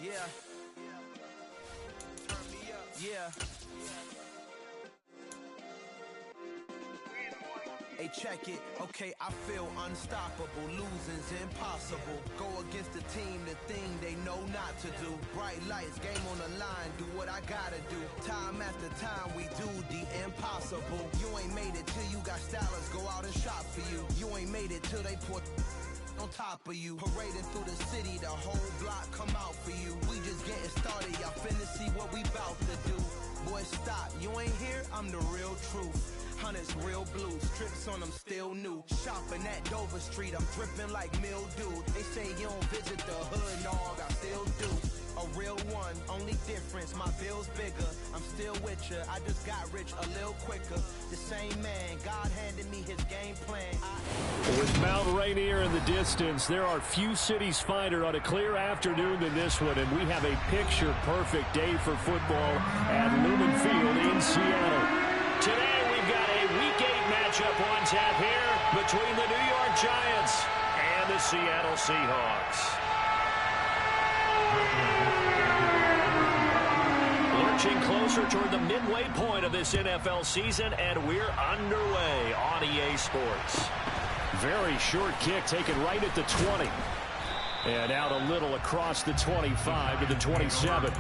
Yeah. Turn me up. Yeah. Hey, check it. Okay, I feel unstoppable. Losing's impossible. Go against the team, the thing they know not to do. Bright lights, game on the line. Do what I gotta do. Time after time, we do the impossible. You ain't made it till you got stylers go out and shop for you. You ain't made it till they put on top of you. Parading through the city, the whole block come out for you. We just getting started, y'all finna see what we bout to do. Boy, stop, you ain't here, I'm the real truth. Hunters real blue, strips on them still new. Shopping at Dover Street, I'm dripping like mildew. They say you don't visit the hood, dog, I still do. A real one, only difference, my bill's bigger. I'm still with ya, I just got rich a little quicker. The same man, God handed me his game plan. With Mount Rainier in the distance, there are few cities finer on a clear afternoon than this one, and we have a picture-perfect day for football at Lumen Field in Seattle. Today we've got a Week 8 matchup on tap here between the New York Giants and the Seattle Seahawks. Lurching closer toward the midway point of this NFL season, and we're underway on EA Sports. Very short kick taken right at the 20. And out a little across the 25 to the 27.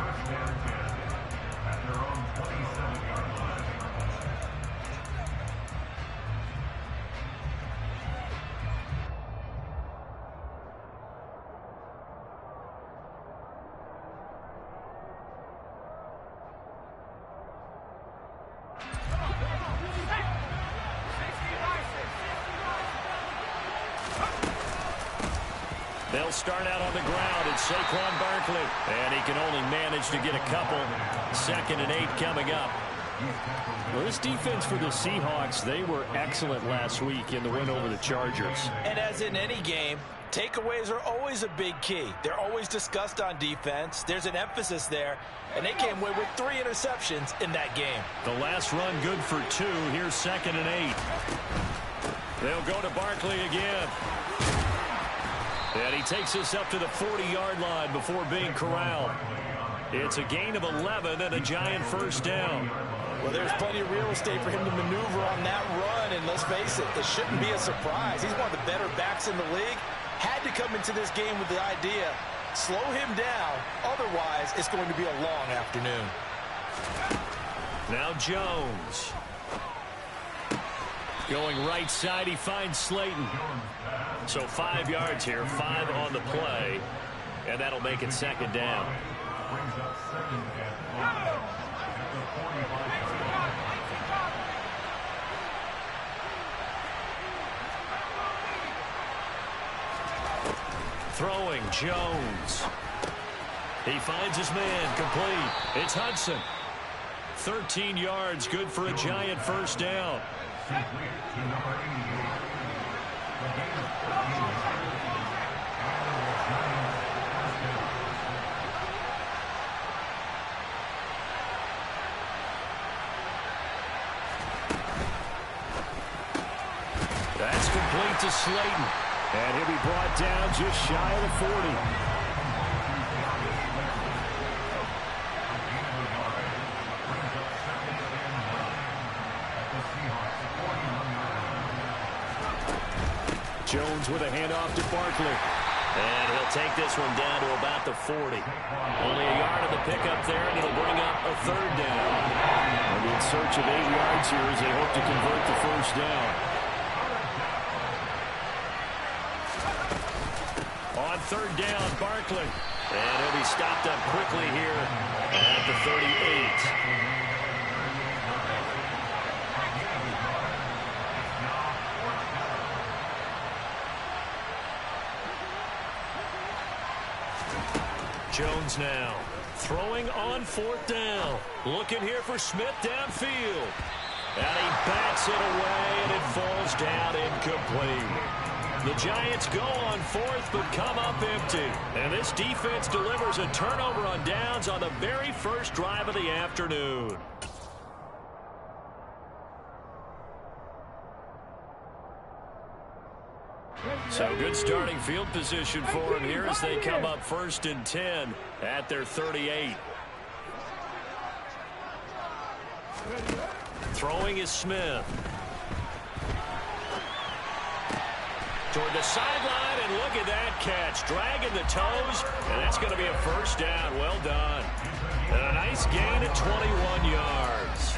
They'll start out on the ground. It's Saquon Barkley. And he can only manage to get a couple. 2nd and 8 coming up. Well, this defense for the Seahawks, they were excellent last week in the win over the Chargers. And as in any game, takeaways are always a big key. They're always discussed on defense. There's an emphasis there. And they came away with 3 interceptions in that game. The last run good for 2. Here's 2nd and 8. They'll go to Barkley again. And he takes us up to the 40-yard line before being corralled. It's a gain of 11 and a Giant first down. Well, there's plenty of real estate for him to maneuver on that run, and let's face it, it shouldn't be a surprise. He's one of the better backs in the league. Had to come into this game with the idea, slow him down, otherwise it's going to be a long afternoon. Now Jones. Going right side, he finds Slayton. So 5 yards here, 5 on the play, and that'll make it 2nd down. Throwing, Jones. He finds his man, complete. It's Hudson. 13 yards, good for a Giant first down. That's complete to Slayton. And he'll be brought down just shy of the 40. Jones with a handoff to Barkley. And he'll take this one down to about the 40. Only a yard of the pickup there, and it'll bring up a 3rd down. And in search of 8 yards here as they hope to convert the first down. On 3rd down, Barkley. And he'll be stopped up quickly here at the 38. Jones now throwing on 4th down. Looking here for Smith downfield. And he bats it away, and it falls down incomplete. The Giants go on 4th, but come up empty. And this defense delivers a turnover on downs on the very first drive of the afternoon. So good starting field position for him here as they come up 1st and 10 at their 38. Throwing is Smith. Toward the sideline, and look at that catch. Dragging the toes, and that's going to be a first down. Well done. And a nice gain at 21 yards.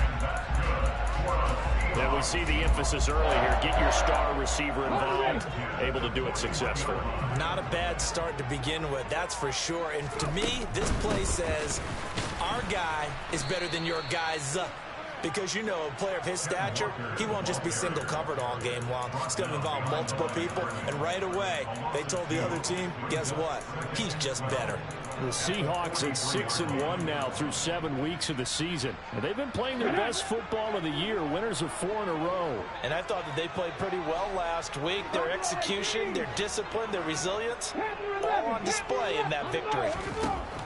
And we see the emphasis early here. Get your star receiver involved. Able to do it successfully. Not a bad start to begin with, that's for sure. And to me, this play says our guy is better than your guys. Because, you know, a player of his stature, he won't just be single covered all game long. It's going to involve multiple people. And right away, they told the other team, guess what? He's just better. The Seahawks at 6-1 now through 7 weeks of the season. And they've been playing their best football of the year, winners of 4 in a row. And I thought that they played pretty well last week. Their execution, their discipline, their resilience, all on display in that victory.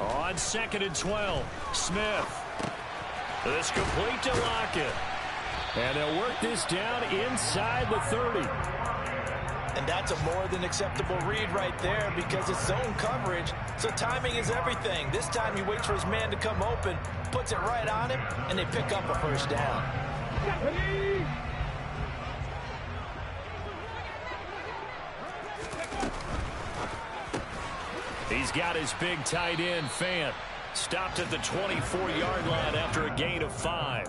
On 2nd and 12, Smith. This complete to Lockett. And they'll work this down inside the 30. And that's a more than acceptable read right there because it's zone coverage, so timing is everything. This time he waits for his man to come open, puts it right on him, and they pick up a first down. He's got his big tight end, Fant. Stopped at the 24-yard line after a gain of 5.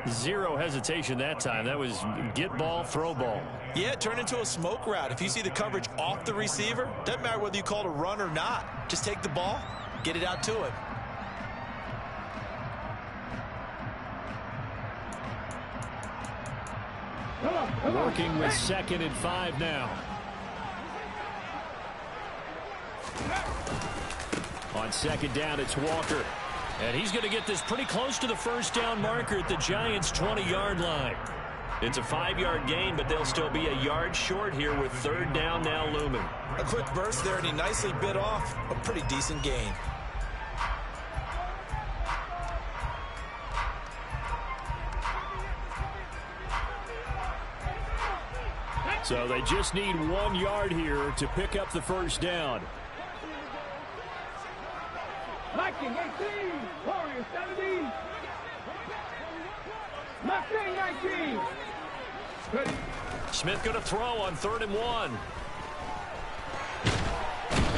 Zero hesitation that time. That was get ball, throw ball. Yeah, it turned into a smoke route. If you see the coverage off the receiver, doesn't matter whether you call it a run or not. Just take the ball, get it out to him. Working with 2nd and 5 now. On 2nd down, it's Walker. And he's going to get this pretty close to the first down marker at the Giants' 20-yard line. It's a 5-yard gain, but they'll still be a yard short here with 3rd down now looming. A quick burst there, and he nicely bit off a pretty decent gain. So they just need 1 yard here to pick up the first down. Viking 18, Warriors 17. Mustang 19. Ready. Smith going to throw on 3rd and 1.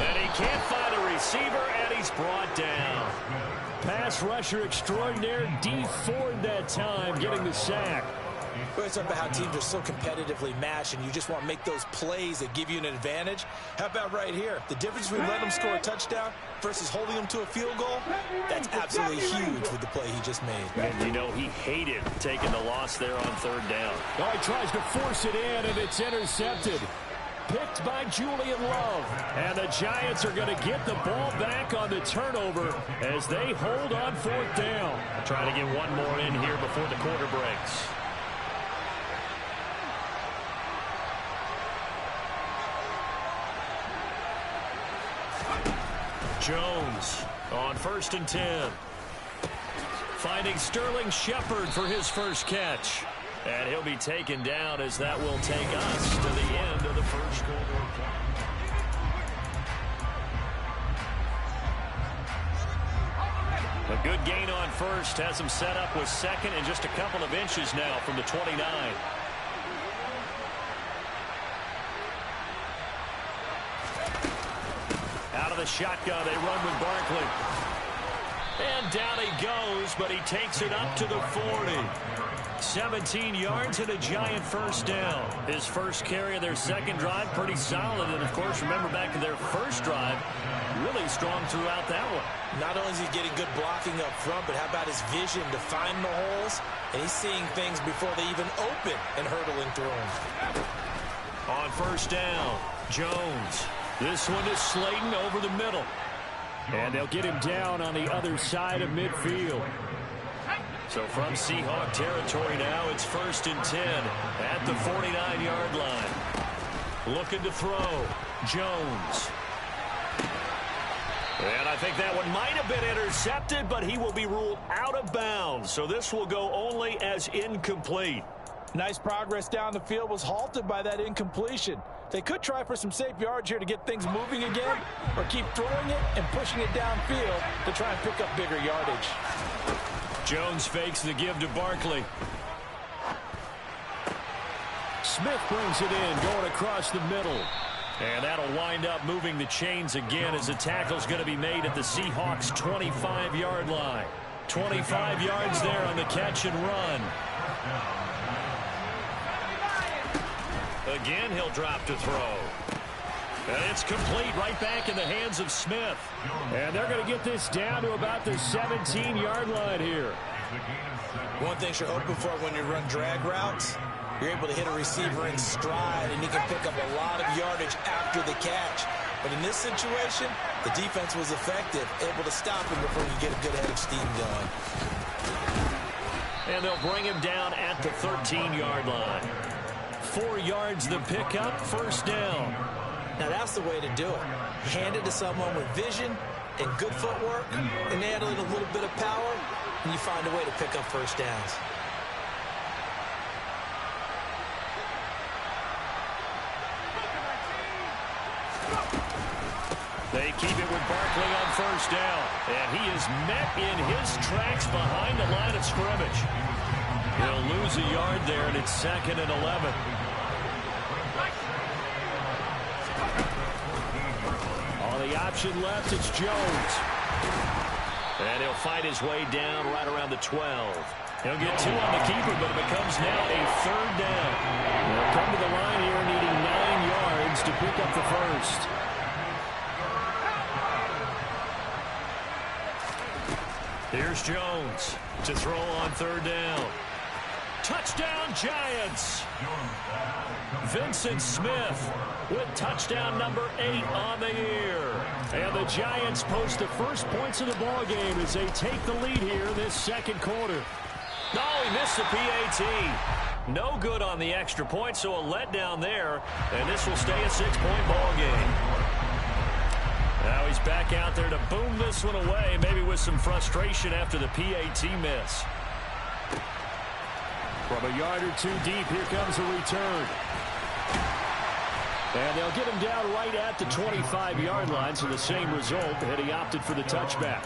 And he can't find a receiver, and he's brought down. Pass rusher extraordinaire, D Ford that time, getting the sack. It's about how teams are so competitively matched, and you just want to make those plays that give you an advantage. How about right here? The difference between letting them score a touchdown versus holding them to a field goal, that's absolutely huge with the play he just made. And you know he hated taking the loss there on 3rd down. Oh, he tries to force it in, and it's intercepted. Picked by Julian Love. And the Giants are going to get the ball back on the turnover as they hold on 4th down. Trying to get one more in here before the quarter breaks. Jones on 1st and 10. Finding Sterling Shepard for his first catch. And he'll be taken down as that will take us to the end of the first quarter. A good gain on 1st has him set up with 2nd and just a couple of inches now from the 29. Out of the shotgun, they run with Barkley. And down he goes, but he takes it up to the 40. 17 yards and a Giant first down. His first carry of their second drive, pretty solid. And, of course, remember back to their first drive, really strong throughout that one. Not only is he getting good blocking up front, but how about his vision to find the holes? And he's seeing things before they even open and hurdling through them. On first down, Jones. This one is Slayton over the middle. And they'll get him down on the other side of midfield. So from Seahawk territory now, it's 1st and 10 at the 49-yard line. Looking to throw, Jones. And I think that one might have been intercepted, but he will be ruled out of bounds. So this will go only as incomplete. Nice progress down the field was halted by that incompletion. They could try for some safe yards here to get things moving again, or keep throwing it and pushing it downfield to try and pick up bigger yardage. Jones fakes the give to Barkley. Smith brings it in, going across the middle. And that'll wind up moving the chains again as the tackle's going to be made at the Seahawks' 25-yard line. 25 yards there on the catch and run. Again, he'll drop to throw. And it's complete right back in the hands of Smith. And they're going to get this down to about the 17-yard line here. One thing you're hoping for when you run drag routes, you're able to hit a receiver in stride, and he can pick up a lot of yardage after the catch. But in this situation, the defense was effective, able to stop him before you get a good head of steam going. And they'll bring him down at the 13-yard line. 4 yards the pickup, first down. Now that's the way to do it. Hand it to someone with vision and good footwork, and add in a little bit of power, and you find a way to pick up first downs. They keep it with Barkley on first down. And he is met in his tracks behind the line of scrimmage. He'll lose a yard there, and it's 2nd and 11. On the option left, it's Jones. And he'll fight his way down right around the 12. He'll get 2 on the keeper, but it becomes now a 3rd down. They'll come to the line here needing 9 yards to pick up the first. Here's Jones to throw on 3rd down. Touchdown, Giants! Vincent Smith with touchdown number 8 on the year. And the Giants post the first points of the ball game as they take the lead here this second quarter. Oh, he missed the PAT. No good on the extra point, so a letdown there. And this will stay a 6-point ball game. Now he's back out there to boom this one away, maybe with some frustration after the PAT miss. From a yard or 2 deep, here comes a return. And they'll get him down right at the 25-yard line, so the same result, and he opted for the touchback.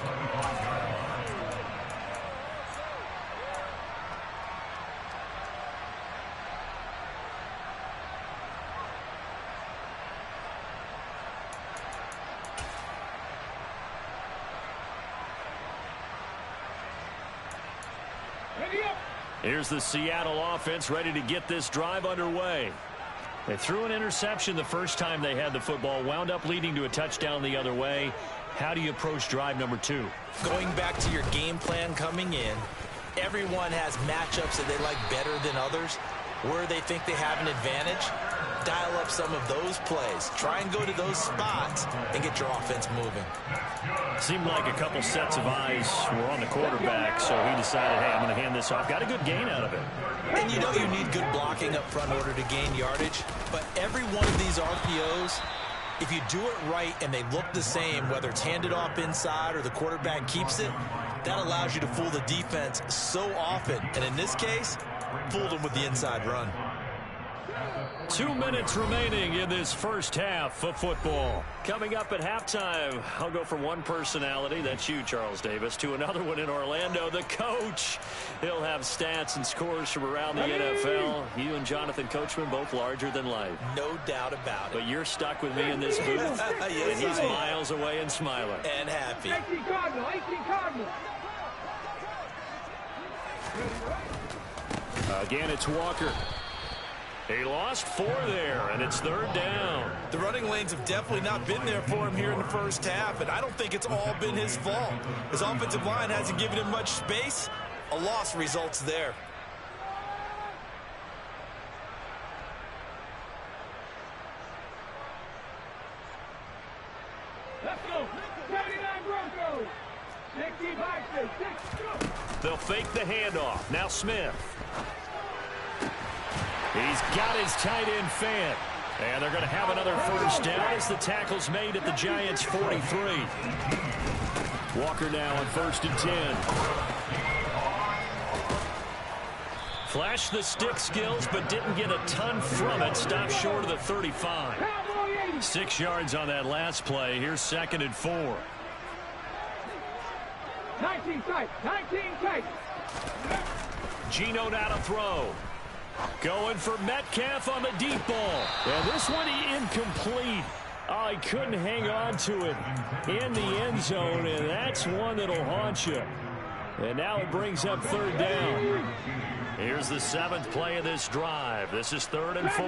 Here's the Seattle offense ready to get this drive underway. They threw an interception the first time they had the football, wound up leading to a touchdown the other way. How do you approach drive number 2? Going back to your game plan coming in, everyone has matchups that they like better than others. Where they think they have an advantage, dial up some of those plays. Try and go to those spots and get your offense moving. Seemed like a couple sets of eyes were on the quarterback, so he decided, hey, I'm going to hand this off. Got a good gain out of it. And you know you need good blocking up front in order to gain yardage, but every one of these RPOs, if you do it right and they look the same, whether it's handed off inside or the quarterback keeps it, that allows you to fool the defense so often. And in this case, fooled them with the inside run. 2 minutes remaining in this first half of football. Coming up at halftime, I'll go from one personality, that's you, Charles Davis, to another one in Orlando, the coach. He'll have stats and scores from around the NFL. You and Jonathan Coachman both larger than life. No doubt about it. But you're stuck with me in this booth, yes, and he's miles away and smiling. And happy. 18 Cardinal, 18 Cardinal. Again, it's Walker. He lost 4 there, and it's 3rd down. The running lanes have definitely not been there for him here in the first half, and I don't think it's all been his fault. His offensive line hasn't given him much space. A loss results there. Let's go. 79 Broncos. 65, 6, go. They'll fake the handoff. Now Smith. He's got his tight end Fant. And they're going to have another first down as the tackle's made at the Giants' 43. Walker now on 1st and 10. Flashed the stick skills, but didn't get a ton from it. Stopped short of the 35. 6 yards on that last play. Here's 2nd and 4. 19 tight. 19 tight. Gino now to throw. Going for Metcalf on the deep ball. And this one incomplete. Oh, he couldn't hang on to it in the end zone, and that's one that'll haunt you. And now it brings up 3rd down. Here's the 7th play of this drive. This is 3rd and 4.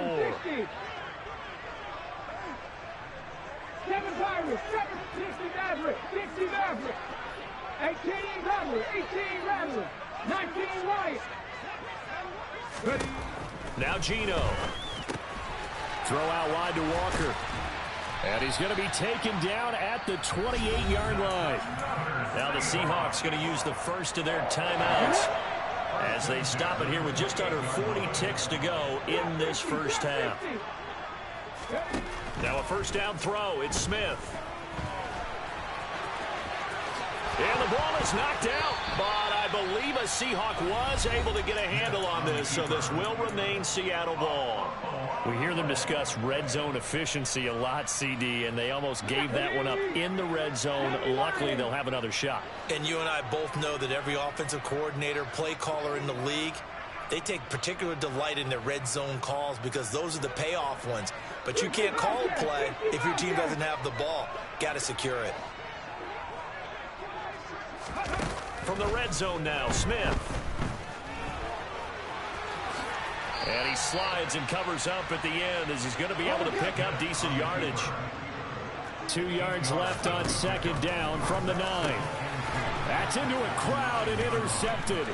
7 Pirates, 60 Maverick, 60 Maverick, 18 Rattler, 18 Rattler, 19 Wyatt. Ready. Now Gino. Throw out wide to Walker. And he's going to be taken down at the 28-yard line. Now the Seahawks going to use the first of their timeouts as they stop it here with just under 40 ticks to go in this first half. Now a first down throw. It's Smith. And the ball is knocked out, but I believe a Seahawk was able to get a handle on this, so this will remain Seattle ball. We hear them discuss red zone efficiency a lot, CD, and they almost gave that one up in the red zone. Luckily, they'll have another shot. And you and I both know that every offensive coordinator, play caller in the league, they take particular delight in their red zone calls because those are the payoff ones. But you can't call a play if your team doesn't have the ball. Got to secure it. From the red zone now, Smith. And he slides and covers up at the end as he's going to be able to pick up decent yardage. 2 yards left on 2nd down from the 9. That's into a crowd and intercepted.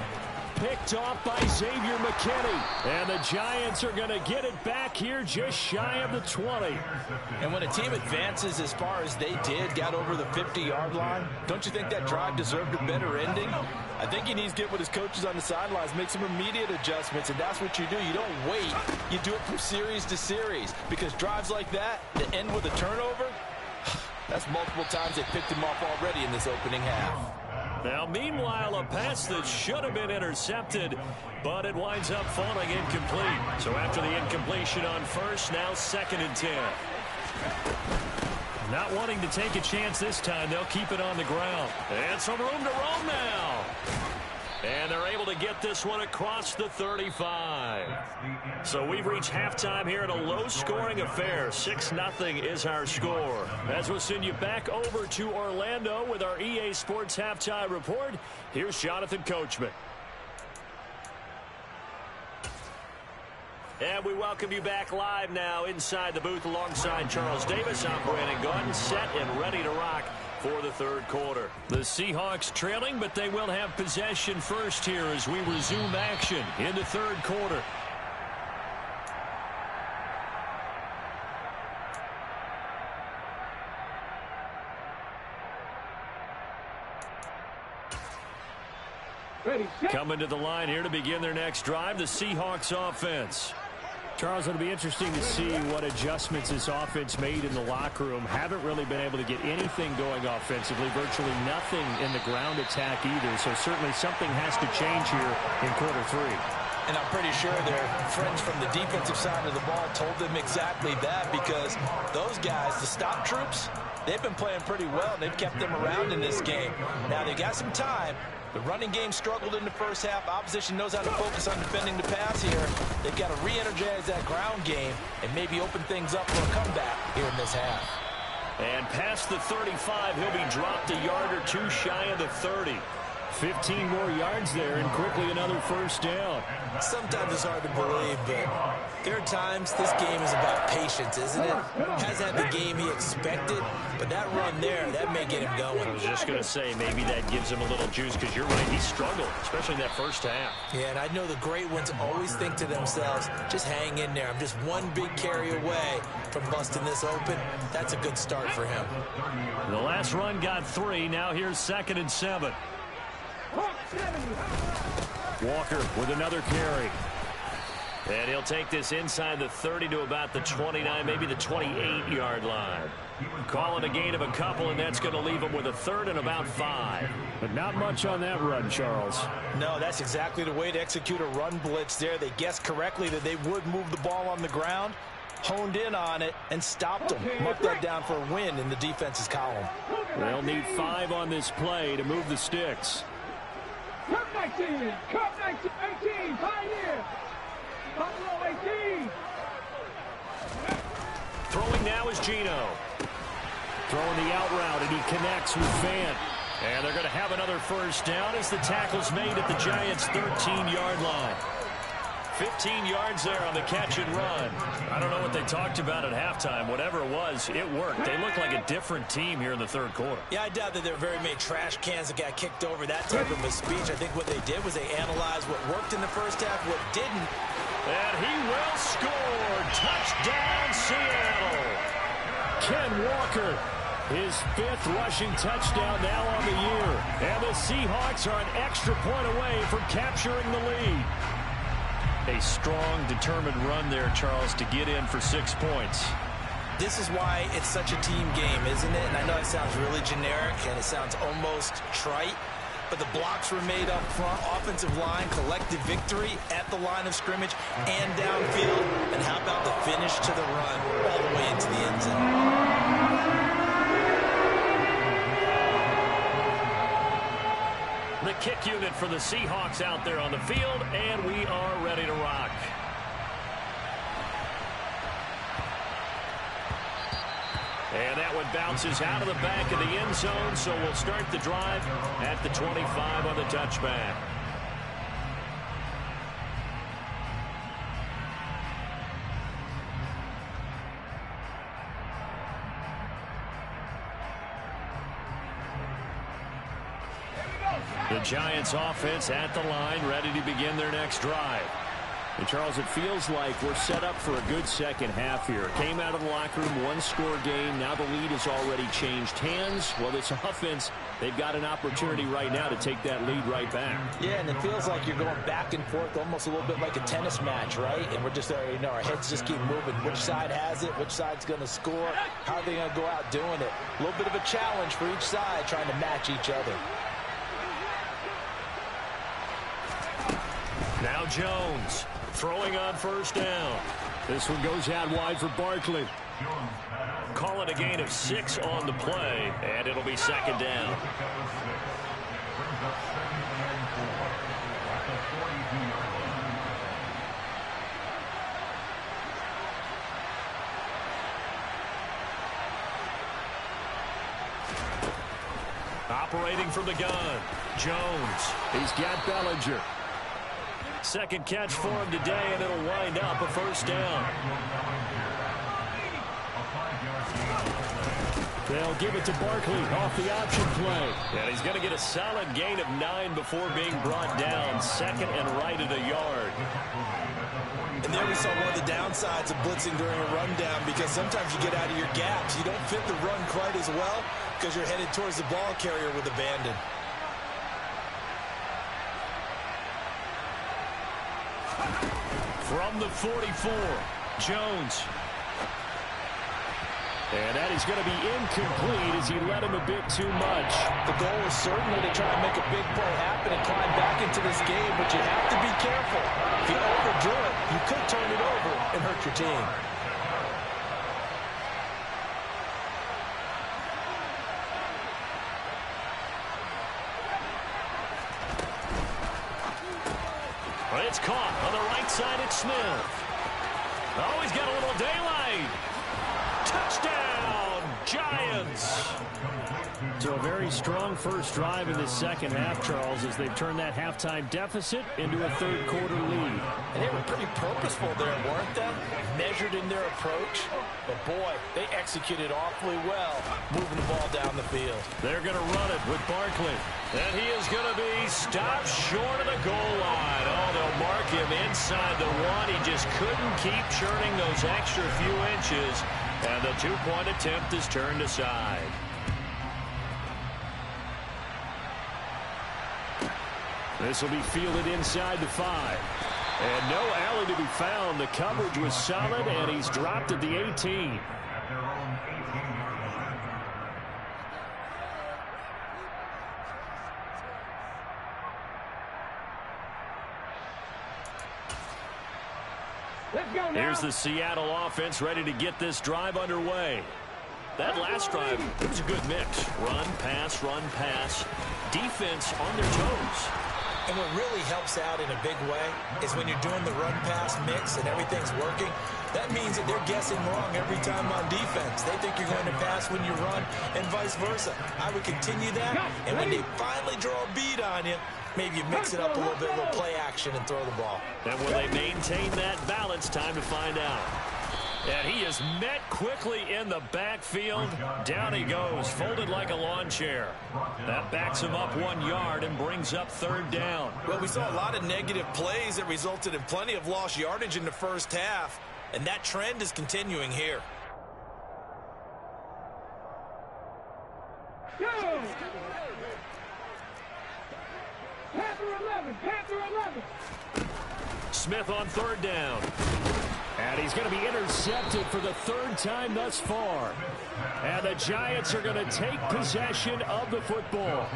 Picked off by Xavier McKinney. And the Giants are going to get it back here just shy of the 20. And when a team advances as far as they did, got over the 50-yard line, don't you think that drive deserved a better ending? I think he needs to get with his coaches on the sidelines, make some immediate adjustments, and that's what you do. You don't wait. You do it from series to series because drives like that end with a turnover, that's multiple times they picked him off already in this opening half. Now, meanwhile, a pass that should have been intercepted, but it winds up falling incomplete. So after the incompletion on first, now 2nd and 10. Not wanting to take a chance this time, they'll keep it on the ground. And some room to roam now. And they're able to get this one across the 35. So we've reached halftime here in a low-scoring affair. 6-0 is our score. As we'll send you back over to Orlando with our EA Sports Halftime Report, here's Jonathan Coachman. And we welcome you back live now inside the booth alongside Charles Davis. I'm Brandon Gordon, set and ready to rock for the 3rd quarter. The Seahawks trailing, but they will have possession first here as we resume action in the 3rd quarter. Ready, set. Coming to the line here to begin their next drive, the Seahawks offense. Charles, it'll be interesting to see what adjustments this offense made in the locker room. Haven't really been able to get anything going offensively, virtually nothing in the ground attack either. So certainly something has to change here in quarter 3. And I'm pretty sure their friends from the defensive side of the ball told them exactly that because those guys, the stop troops, they've been playing pretty well. They've kept them around in this game. Now they got some time. The running game struggled in the first half. Opposition knows how to focus on defending the pass here. They've got to re-energize that ground game and maybe open things up for a comeback here in this half. And past the 35, he'll be dropped a yard or two shy of the 30. 15 more yards there and quickly another first down. Sometimes it's hard to believe, but there are times this game is about patience, isn't it? Hasn't had the game he expected, but that run there, that may get him going. I was just going to say maybe that gives him a little juice because you're right, he struggled, especially in that first half. Yeah, and I know the great ones always think to themselves, just hang in there. I'm just one big carry away from busting this open. That's a good start for him. The last run got 3. Now here's 2nd and 7. Walker with another carry. And he'll take this inside the 30 to about the 29, maybe the 28-yard line. Call it a gain of a couple, and that's going to leave him with a third and about 5. But not much on that run, Charles. No, that's exactly the way to execute a run blitz there. They guessed correctly that they would move the ball on the ground, honed in on it, and stopped them. Mark that down for a win in the defense's column. They'll need 5 on this play to move the sticks. Cup 19, Cup 19, 18, Pioneer. Buffalo 18. Throwing now is Gino. Throwing the out route, and he connects with Fant. And they're going to have another first down as the tackle's made at the Giants' 13-yard line. 15 yards there on the catch and run. I don't know what they talked about at halftime. Whatever it was, it worked. They look like a different team here in the third quarter. Yeah, I doubt that there were very many trash cans that got kicked over, that type of a speech. I think what they did was they analyzed what worked in the first half, what didn't. And he will score. Touchdown, Seattle. Ken Walker, his 5th rushing touchdown now on the year. And the Seahawks are an extra point away from capturing the lead. A strong, determined run there, Charles, to get in for 6 points. This is why it's such a team game, isn't it? And I know it sounds really generic and it sounds almost trite, but the blocks were made up front, offensive line, collective victory at the line of scrimmage and downfield. And how about the finish to the run all the way into the end zone? The kick unit for the Seahawks out there on the field, and we are ready to rock. And that one bounces out of the back of the end zone, so we'll start the drive at the 25 on the touchback. The Giants offense at the line, ready to begin their next drive. And Charles, it feels like we're set up for a good second half here. Came out of the locker room, 1-score game. Now the lead has already changed hands. Well, this offense, they've got an opportunity right now to take that lead right back. Yeah, and it feels like you're going back and forth, almost a little bit like a tennis match, right? And we're just, our heads just keep moving. Which side has it? Which side's going to score? How are they going to go out doing it? A little bit of a challenge for each side, trying to match each other. Now Jones throwing on first down. This one goes out wide for Barkley. Call it a gain of 6 on the play, and it'll be second down. Operating from the gun, Jones. He's got Bellinger. Second catch for him today, and it'll wind up a first down. They'll give it to Barkley off the option play. And he's going to get a solid gain of 9 before being brought down. Second and right at a yard. And there we saw one of the downsides of blitzing during a rundown, because sometimes you get out of your gaps. You don't fit the run quite as well because you're headed towards the ball carrier with abandon. From the 44, Jones. And that is going to be incomplete as he led him a bit too much. The goal is certainly to try and make a big play happen and climb back into this game, but you have to be careful. If you overdo it, you could turn it over and hurt your team. Well, it's caught on the right side. It's Smith. Oh, he's got a little daylight. Touchdown, Giants. So a very strong first drive in this second half, Charles, as they've turned that halftime deficit into a third quarter lead. And they were pretty purposeful there, weren't they? Measured in their approach. But boy, they executed awfully well, moving the ball down the field. They're going to run it with Barkley. And he is going to be stopped short of the goal line. Oh, they'll mark him inside the 1. He just couldn't keep churning those extra few inches. And the 2-point attempt is turned aside. This will be fielded inside the 5. And no alley to be found. The coverage was solid, and he's dropped at the 18. Here's the Seattle offense ready to get this drive underway. That last drive, it was a good mix. Run, pass, defense on their toes. And what really helps out in a big way is when you're doing the run-pass mix and everything's working, that means that they're guessing wrong every time on defense. They think you're going to pass when you run and vice versa. I would continue that, and when they finally draw a bead on you, maybe you mix it up a little bit, a little play action, and throw the ball. And will they maintain that balance? Time to find out. And he is met quickly in the backfield. Down he goes, folded like a lawn chair. That backs him up 1 yard and brings up 3rd down. Well, we saw a lot of negative plays that resulted in plenty of lost yardage in the first half, and that trend is continuing here. Go! Panther 11. Smith on 3rd down. And he's going to be intercepted for the 3rd time thus far. And the Giants are going to take possession of the football.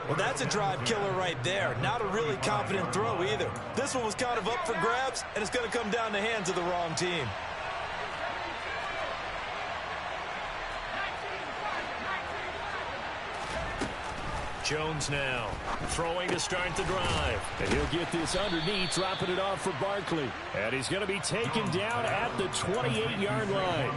Well, that's a drive killer right there. Not a really confident throw either. This one was kind of up for grabs, and it's going to come down the hands of the wrong team. Jones now throwing to start the drive. And he'll get this underneath, dropping it off for Barkley. And he's going to be taken down at the 28-yard line.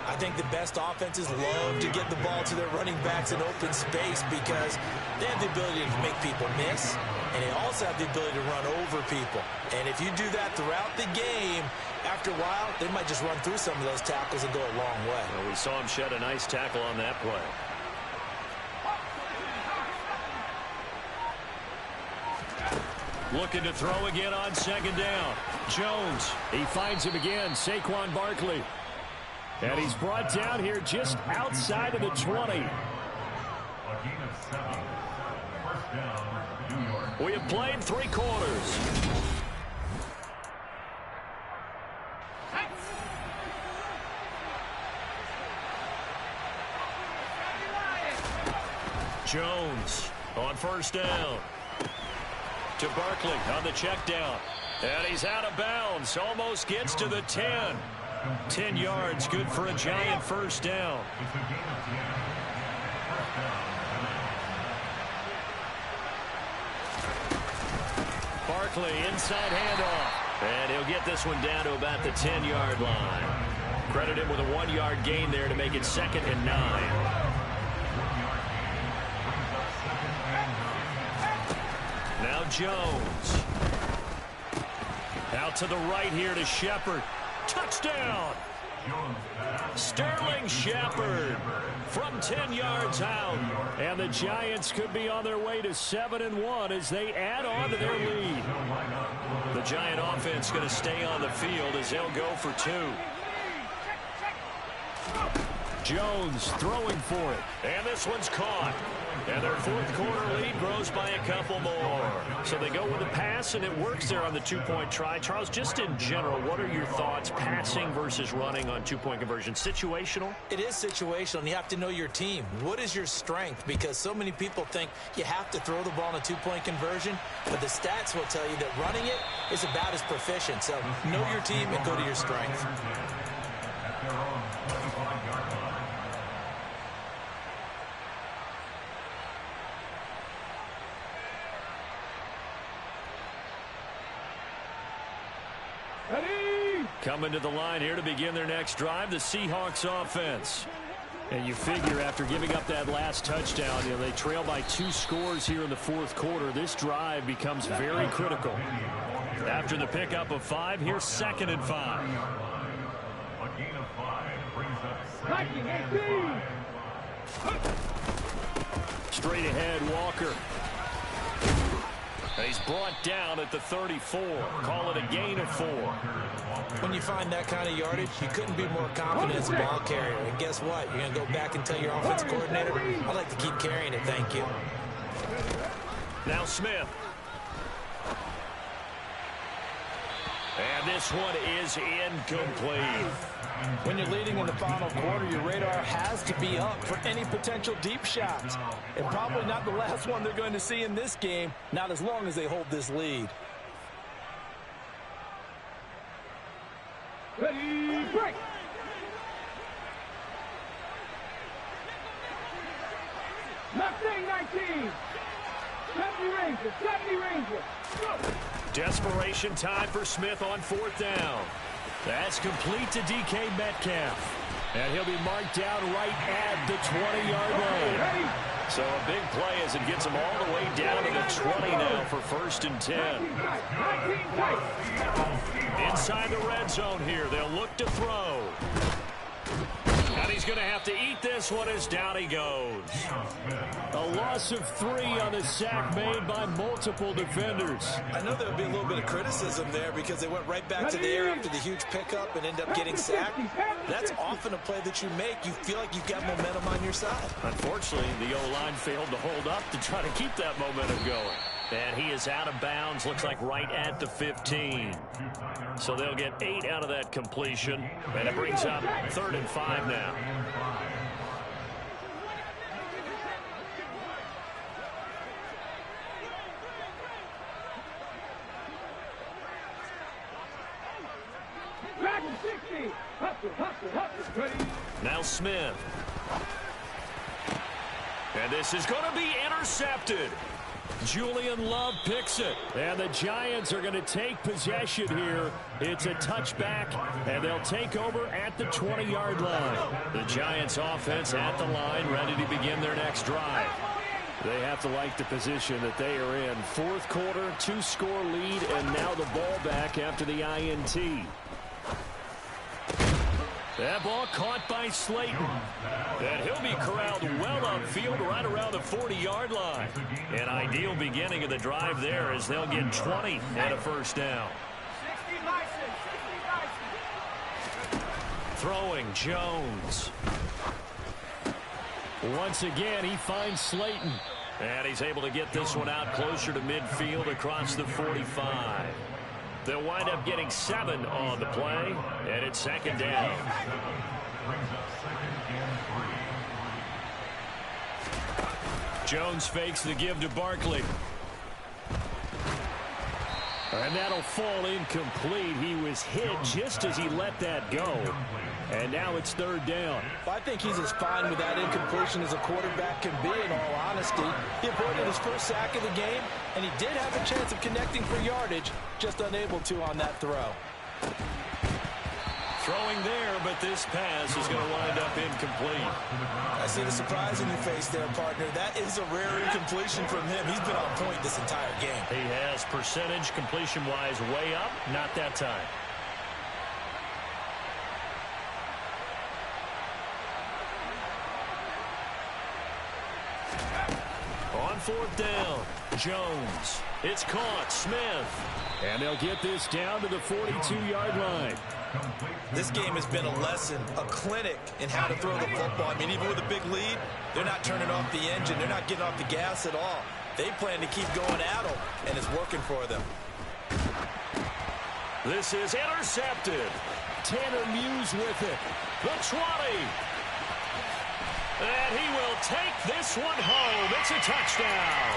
I think the best offenses love to get the ball to their running backs in open space because they have the ability to make people miss, and they also have the ability to run over people. And if you do that throughout the game, after a while, they might just run through some of those tackles and go a long way. Well, we saw him shed a nice tackle on that play. Looking to throw again on 2nd down. Jones, he finds him again, Saquon Barkley. And he's brought down here just outside of the 20. We have played 3 quarters. Jones on 1st down. To Barkley on the check down. And he's out of bounds. Almost gets to the 10. 10 yards, good for a Giant 1st down. Barkley inside handoff. And he'll get this one down to about the 10-yard line. Credit him with a 1-yard gain there to make it 2nd and 9. Now Jones. Out to the right here to Shepard. Touchdown! Sterling Shepard from 10 yards out. And the Giants could be on their way to 7-1 as they add on to their lead. The Giant offense going to stay on the field as they'll go for 2. Jones throwing for it. And this one's caught. And their 4th quarter lead grows by a couple more. So they go with a pass, and it works there on the 2-point try. Charles, just in general, what are your thoughts passing versus running on 2-point conversion? Situational? It is situational, and you have to know your team. What is your strength? Because so many people think you have to throw the ball in a 2-point conversion, but the stats will tell you that running it is about as proficient. So know your team and go to your strength. Coming to the line here to begin their next drive, the Seahawks offense. And you figure after giving up that last touchdown, they trail by 2 scores here in the 4th quarter. This drive becomes very critical. After the pickup of 5, here's 2nd and 5. Straight ahead, Walker. He's brought down at the 34. Call it a gain of 4. When you find that kind of yardage, you couldn't be more confident as a ball carrier. And guess what? You're going to go back and tell your offensive coordinator, I'd like to keep carrying it, thank you. Now Smith. And this one is incomplete. When you're leading in the final quarter, your radar has to be up for any potential deep shots. And probably not the last one they're going to see in this game, not as long as they hold this lead. Ready, break! Left wing 19. 70 Ranger. Go! Desperation time for Smith on 4th down. That's complete to DK Metcalf. And he'll be marked down right at the 20-yard line. So a big play as it gets him all the way down to the 20 now for 1st and 10. Inside the red zone here, they'll look to throw. And he's going to have to eat this one as down he goes. A loss of 3 on the sack made by multiple defenders. I know there would be a little bit of criticism there because they went right back to the air after the huge pickup and end up getting sacked. That's often a play that you make. You feel like you've got momentum on your side. Unfortunately, the O-line failed to hold up to try to keep that momentum going. And he is out of bounds, looks like right at the 15. So they'll get 8 out of that completion. And it brings up 3rd and 5 now. Now Smith. And this is going to be intercepted. Julian Love picks it. And the Giants are going to take possession here. It's a touchback, and they'll take over at the 20-yard line. The Giants offense at the line, ready to begin their next drive. They have to like the position that they are in. 4th quarter, 2-score lead, and now the ball back after the INT. That ball caught by Slayton. And he'll be corralled well upfield right around the 40-yard line. An ideal beginning of the drive there as they'll get 20 and a 1st down. Throwing Jones. Once again, he finds Slayton. And he's able to get this one out closer to midfield across the 45. They'll wind up getting 7 on the play, and it's 2nd down. Jones fakes the give to Barkley. And that'll fall incomplete. He was hit just as he let that go. And now it's 3rd down. I think he's as fine with that incompletion as a quarterback can be, in all honesty. He avoided his first sack of the game, and he did have a chance of connecting for yardage, just unable to on that throw. Throwing there, but this pass is going to wind up incomplete. I see the surprise in your face there, partner. That is a rare incompletion from him. He's been on point this entire game. He has percentage completion-wise way up, not that time. On 4th down, Jones. It's caught, Smith. And they'll get this down to the 42-yard line. This game has been a lesson, a clinic in how to throw the football. I mean, even with a big lead, they're not turning off the engine. They're not getting off the gas at all. They plan to keep going at them, and it's working for them. This is intercepted. Tanner Muse with it. The 20. And he will take this one home. It's a touchdown.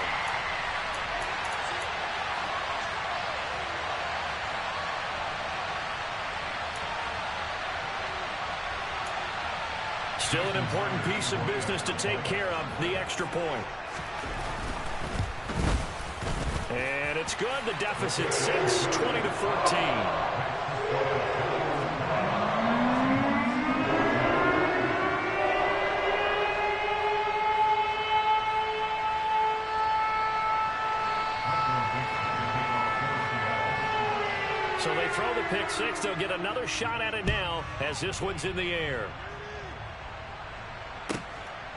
Still an important piece of business to take care of, the extra point. And it's good. The deficit 6, 20-14. So they throw the pick six. They'll get another shot at it now as this one's in the air.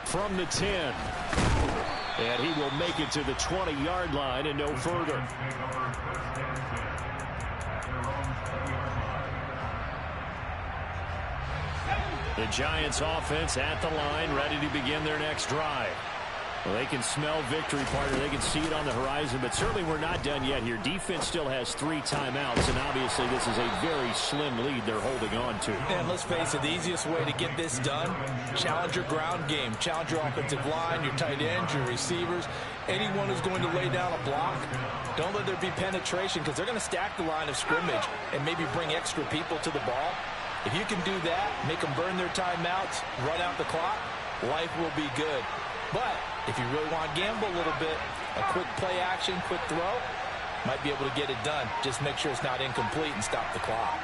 From the 10. And he will make it to the 20-yard line and no further. The Giants offense at the line, ready to begin their next drive. Well, they can smell victory, partner. They can see it on the horizon, but certainly we're not done yet here. Defense still has 3 timeouts, and obviously this is a very slim lead they're holding on to. And let's face it, the easiest way to get this done, challenge your ground game. Challenge your offensive line, your tight ends, your receivers, anyone who's going to lay down a block. Don't let there be penetration because they're going to stack the line of scrimmage and maybe bring extra people to the ball. If you can do that, make them burn their timeouts, run out the clock, life will be good. But if you really want to gamble a little bit, a quick play action, quick throw, might be able to get it done. Just make sure it's not incomplete and stop the clock.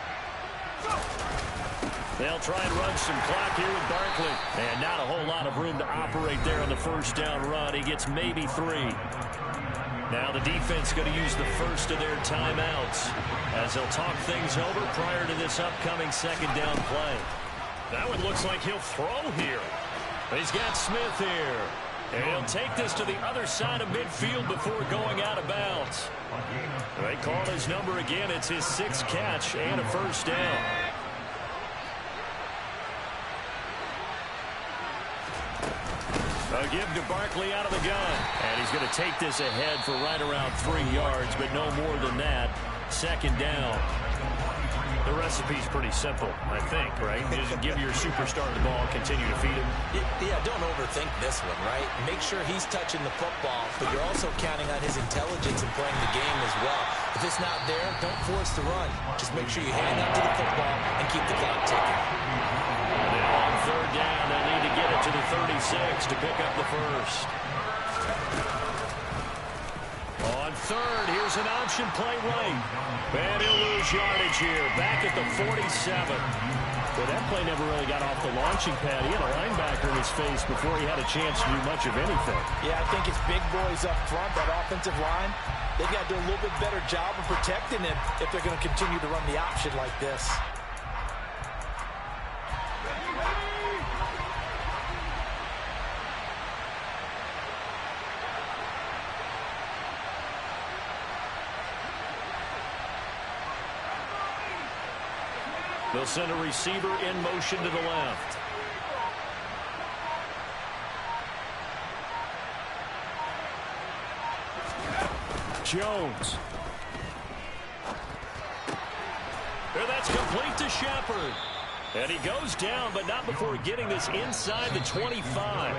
They'll try and run some clock here with Barkley. And not a whole lot of room to operate there on the first down run. He gets maybe 3. Now the defense going to use the first of their timeouts as they'll talk things over prior to this upcoming second down play. That one looks like he'll throw here. He's got Smith here. And he'll take this to the other side of midfield before going out of bounds. They call his number again. It's his 6th catch and a first down. A give to Barkley out of the gun. And he's going to take this ahead for right around 3 yards, but no more than that. Second down. The recipe's pretty simple, I think, right? Just give your superstar the ball, continue to feed him. Yeah, don't overthink this one, right? Make sure he's touching the football, but you're also counting on his intelligence in playing the game as well. If it's not there, don't force the run. Just make sure you hand up to the football and keep the clock ticking. Now on third down, they'll need to get it to the 36 to pick up the first. On third, here's an option play right. And he'll lose yardage here, back at the 47. But that play never really got off the launching pad. He had a linebacker in his face before he had a chance to do much of anything. Yeah, I think it's big boys up front, that offensive line. They've got to do a little bit better job of protecting him if they're going to continue to run the option like this. They'll send a receiver in motion to the left. Jones. And that's complete to Shepard. And he goes down, but not before getting this inside the 25.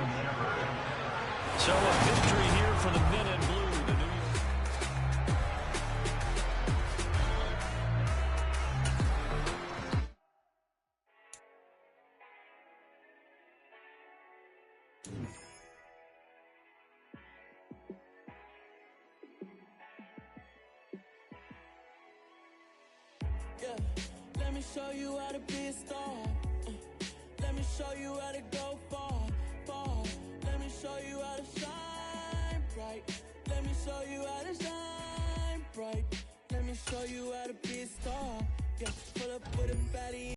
So a victory here for the men in blue. The New York. Yeah, let me show you how to be a star. Let me show you how to go far, far. Let me show you how to shine bright. Let me show you how to shine bright. Let me show you how to be a star. Yeah, pull up with a fatty.